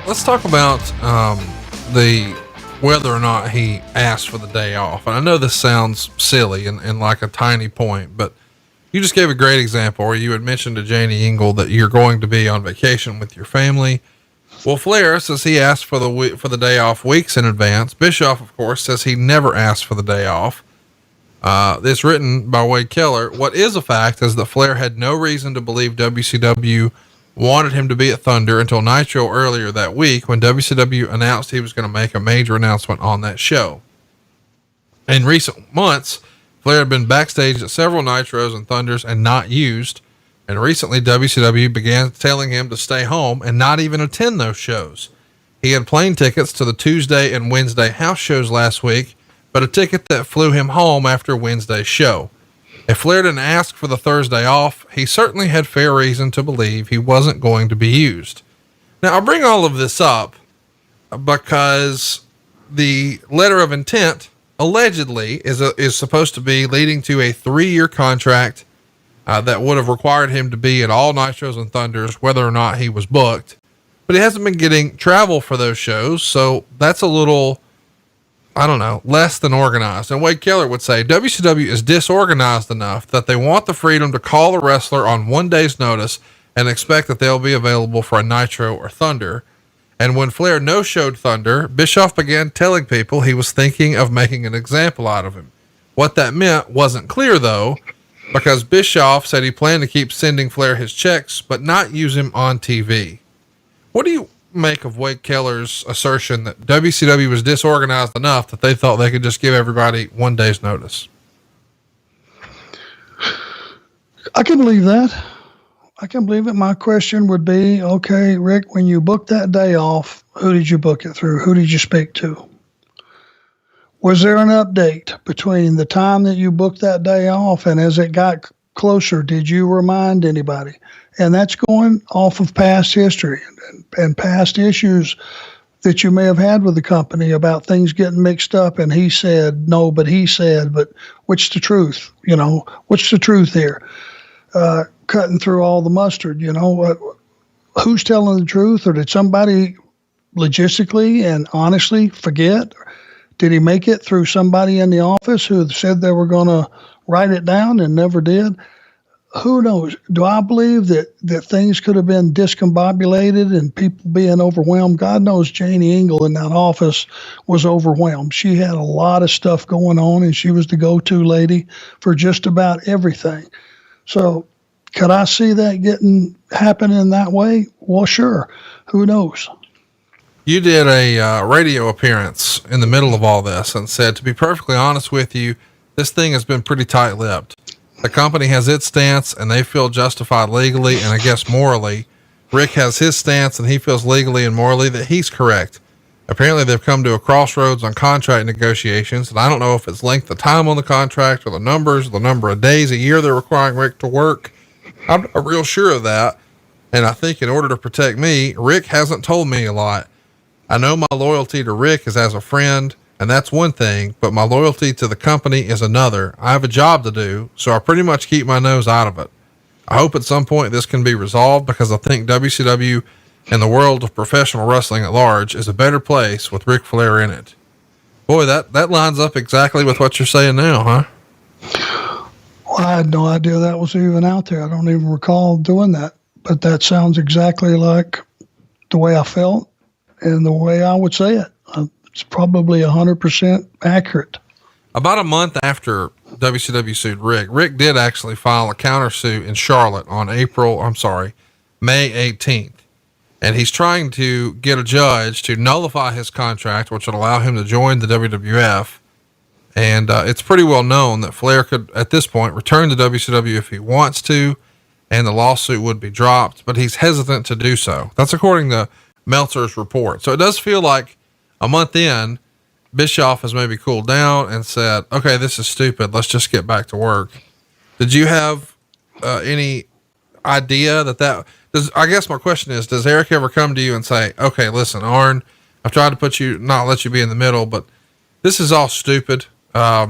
let's talk about the whether or not he asked for the day off. And I know this sounds silly and like a tiny point, but you just gave a great example where you had mentioned to Janie Engel that you're going to be on vacation with your family. Well, Flair says he asked for the day off weeks in advance. Bischoff, of course, says he never asked for the day off. This written by Wade Keller. What is a fact is that Flair had no reason to believe WCW wanted him to be at Thunder until Nitro earlier that week, when WCW announced he was going to make a major announcement on that show. In recent months, Flair had been backstage at several Nitros and Thunders and not used. And recently WCW began telling him to stay home and not even attend those shows. He had plane tickets to the Tuesday and Wednesday house shows last week, but a ticket that flew him home after Wednesday's show. If Flair didn't ask for the Thursday off, he certainly had fair reason to believe he wasn't going to be used. Now, I bring all of this up because the letter of intent allegedly is supposed to be leading to a 3-year contract that would have required him to be at all Nitros and Thunders, whether or not he was booked, but he hasn't been getting travel for those shows. So that's a little, I don't know, less than organized. And Wade Keller would say WCW is disorganized enough that they want the freedom to call the wrestler on one day's notice and expect that they'll be available for a Nitro or Thunder. And when Flair no-showed Thunder, Bischoff began telling people he was thinking of making an example out of him. What that meant wasn't clear though, because Bischoff said he planned to keep sending Flair his checks, but not use him on TV. What do you make of Wade Keller's assertion that WCW was disorganized enough that they thought they could just give everybody one day's notice? I can believe that. I can believe it. My question would be, okay, Rick, when you booked that day off, who did you book it through? Who did you speak to? Was there an update between the time that you booked that day off and as it got closer, did you remind anybody? And that's going off of past history and past issues that you may have had with the company about things getting mixed up. And he said, no, but he said, but what's the truth? What's the truth here? Cutting through all the mustard, who's telling the truth, or did somebody logistically and honestly forget? Did he make it through somebody in the office who said they were going to write it down and never did? Who knows? Do I believe that things could have been discombobulated and people being overwhelmed? God knows Janie Engel in that office was overwhelmed. She had a lot of stuff going on and she was the go-to lady for just about everything. So could I see that happening that way? Well, sure. Who knows? You did a radio appearance in the middle of all this and said, to be perfectly honest with you, this thing has been pretty tight-lipped. The company has its stance and they feel justified legally and I guess morally. Rick has his stance and he feels legally and morally that he's correct. Apparently they've come to a crossroads on contract negotiations, and I don't know if it's length of time on the contract or the numbers, the number of days a year they're requiring Rick to work. I'm not real sure of that. And I think in order to protect me, Rick hasn't told me a lot. I know my loyalty to Rick is as a friend, and that's one thing, but my loyalty to the company is another. I have a job to do, so I pretty much keep my nose out of it. I hope at some point this can be resolved because I think WCW and the world of professional wrestling at large is a better place with Ric Flair in it. Boy, that lines up exactly with what you're saying now, huh? Well, I had no idea that was even out there. I don't even recall doing that, but that sounds exactly like the way I felt and the way I would say it. It's probably 100% accurate. About a month after WCW sued Rick did actually file a countersuit in Charlotte on May 18th. And he's trying to get a judge to nullify his contract, which would allow him to join the WWF. And it's pretty well known that Flair could, at this point, return to WCW if he wants to, and the lawsuit would be dropped, but he's hesitant to do so. That's according to Meltzer's report. So it does feel like a month in, Bischoff has maybe cooled down and said, okay, this is stupid. Let's just get back to work. Did you have any idea I guess my question is, does Eric ever come to you and say, okay, listen, Arn, I've tried to not let you be in the middle, but this is all stupid. I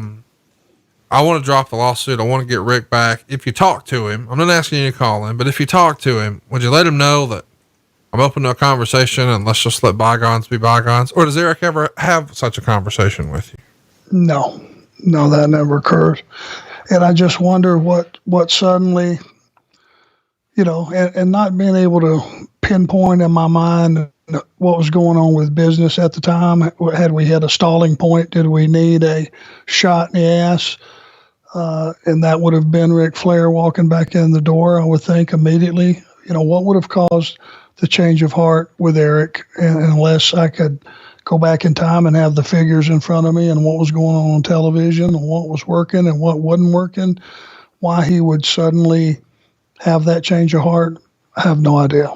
want to drop the lawsuit. I want to get Rick back. If you talk to him, I'm not asking you to call him, but if you talk to him, would you let him know that I'm open to a conversation and let's just let bygones be bygones? Or does Eric ever have such a conversation with you? No, that never occurred. And I just wonder what suddenly, and not being able to pinpoint in my mind what was going on with business at the time. Had we hit a stalling point? Did we need a shot in the ass? And that would have been Ric Flair walking back in the door, I would think, immediately. What would have caused the change of heart with Eric, and unless I could go back in time and have the figures in front of me and what was going on television and what was working and what wasn't working, why he would suddenly have that change of heart, I have no idea.